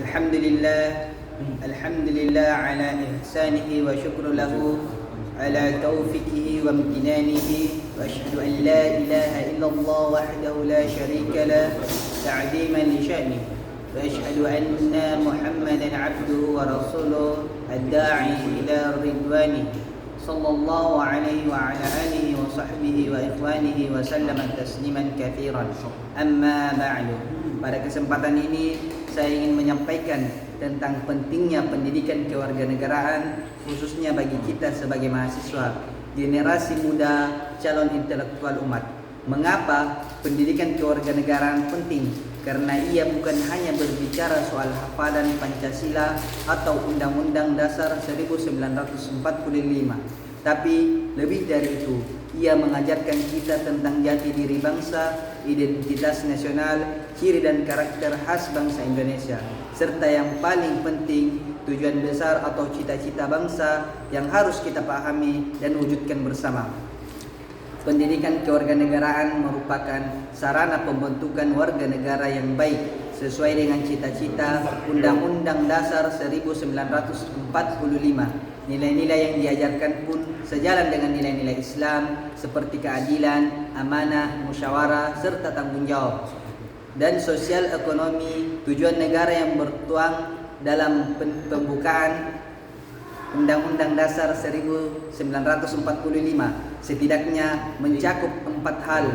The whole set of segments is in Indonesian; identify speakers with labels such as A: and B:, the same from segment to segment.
A: Alhamdulillah, Alhamdulillah ala ihsanihi wa syukru lahu ala taufiqihi wa imtinanihi wa asyhadu an la ilaha illallah wahdahu la syarika lah ta'ziman li sya'nihi wa asyhadu anna Muhammadan abduhu wa rasuluh ad-da'i ila ridwanihi sallallahu alaihi wa ala alihi wa sahbihi wa ikhwanihi wa sallama tasliman katsiran. Amma ba'du. Pada kesempatan ini saya ingin menyampaikan tentang pentingnya pendidikan kewarganegaraan khususnya bagi kita sebagai mahasiswa, generasi muda, calon intelektual umat. Mengapa pendidikan kewarganegaraan penting? Karena ia bukan hanya berbicara soal hafalan Pancasila atau Undang-Undang Dasar 1945, tapi lebih dari itu, ia mengajarkan kita tentang jati diri bangsa, identitas nasional, ciri dan karakter khas bangsa Indonesia, serta yang paling penting, tujuan besar atau cita-cita bangsa yang harus kita pahami dan wujudkan bersama. Pendidikan kewarganegaraan merupakan sarana pembentukan warga negara yang baik sesuai dengan cita-cita Undang-Undang Dasar 1945. Nilai-nilai yang diajarkan pun sejalan dengan nilai-nilai Islam seperti keadilan, amanah, musyawarah, serta tanggung jawab. Dan sosial ekonomi, tujuan negara yang bertuang dalam pembukaan Undang-Undang Dasar 1945 setidaknya mencakup 4 hal,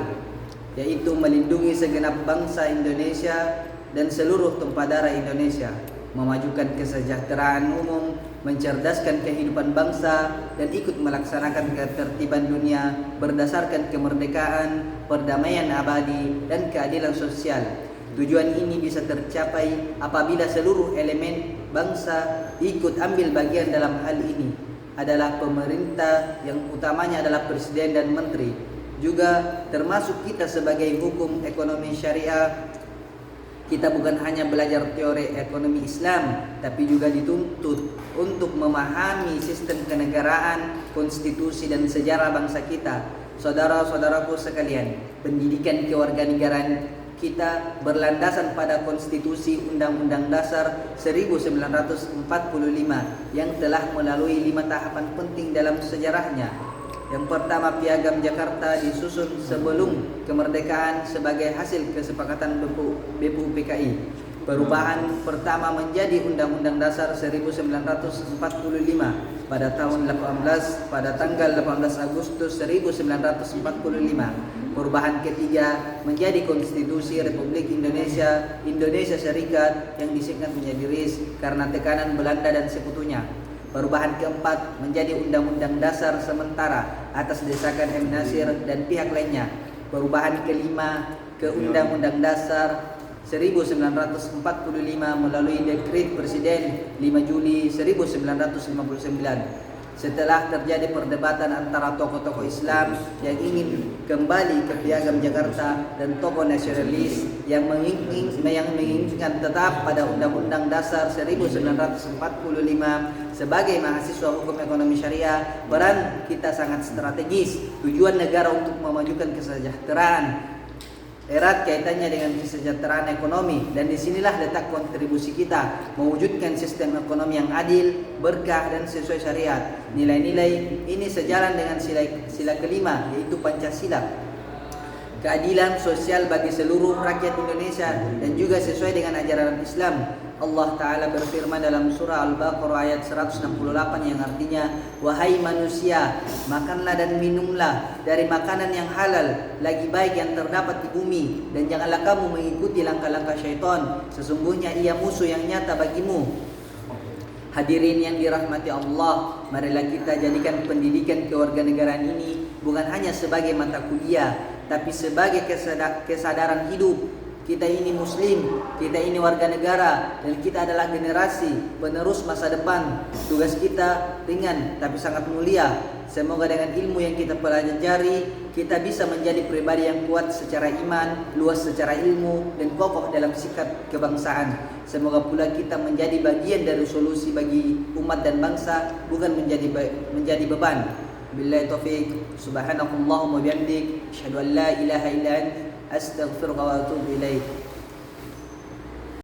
A: yaitu melindungi segenap bangsa Indonesia dan seluruh tumpah darah Indonesia, memajukan kesejahteraan umum, mencerdaskan kehidupan bangsa, dan ikut melaksanakan ketertiban dunia berdasarkan kemerdekaan, perdamaian abadi, dan keadilan sosial. Tujuan ini bisa tercapai apabila seluruh elemen bangsa ikut ambil bagian dalam hal ini. Adalah pemerintah yang utamanya adalah presiden dan menteri. Juga termasuk kita sebagai hukum ekonomi syariah. Kita bukan hanya belajar teori ekonomi Islam, tapi juga dituntut untuk memahami sistem kenegaraan, konstitusi dan sejarah bangsa kita. Saudara-saudaraku sekalian, pendidikan kewarganegaraan kita berlandasan pada konstitusi Undang-Undang Dasar 1945 yang telah melalui 5 tahapan penting dalam sejarahnya. Yang pertama, Piagam Jakarta disusun sebelum kemerdekaan sebagai hasil kesepakatan BPUPKI. Perubahan pertama menjadi Undang-Undang Dasar 1945 pada tanggal 18 Agustus 1945. Perubahan ketiga menjadi Konstitusi Republik Indonesia Serikat yang disingkat menjadi RIS karena tekanan Belanda dan sekutunya. Perubahan keempat menjadi Undang-Undang Dasar sementara atas desakan M. Nasir dan pihak lainnya. Perubahan kelima ke Undang-Undang Dasar 1945 melalui Dekret Presiden 5 Juli 1959. Setelah terjadi perdebatan antara tokoh-tokoh Islam yang ingin kembali ke Piagam Jakarta dan tokoh nasionalis yang menginginkan tetap pada Undang-Undang Dasar 1945, sebagai mahasiswa hukum ekonomi syariah, peran kita sangat strategis. Tujuan negara untuk memajukan kesejahteraan erat kaitannya dengan kesejahteraan ekonomi, dan disinilah letak kontribusi kita mewujudkan sistem ekonomi yang adil, berkah dan sesuai syariat. Nilai-nilai ini sejalan dengan sila kelima, yaitu Pancasila, keadilan sosial bagi seluruh rakyat Indonesia dan juga sesuai dengan ajaran Islam. Allah Ta'ala berfirman dalam surah Al-Baqarah ayat 168 yang artinya, wahai manusia, makanlah dan minumlah dari makanan yang halal lagi baik yang terdapat di bumi, dan janganlah kamu mengikuti langkah-langkah syaitan, sesungguhnya ia musuh yang nyata bagimu. Hadirin yang dirahmati Allah, marilah kita jadikan pendidikan kewarganegaraan ini bukan hanya sebagai mata kuliah, tapi sebagai kesadaran hidup. Kita ini muslim, kita ini warga negara, dan kita adalah generasi penerus masa depan. Tugas kita ringan tapi sangat mulia. Semoga dengan ilmu yang kita pelajari, kita bisa menjadi pribadi yang kuat secara iman, luas secara ilmu, dan kokoh dalam sikap kebangsaan. Semoga pula kita menjadi bagian dari solusi bagi umat dan bangsa, bukan menjadi beban. Billahi taufiq. Subhanakallahumma bihamdik, asyhadu an la ilaha illa anta, astaghfiruka wa atubu ilaik.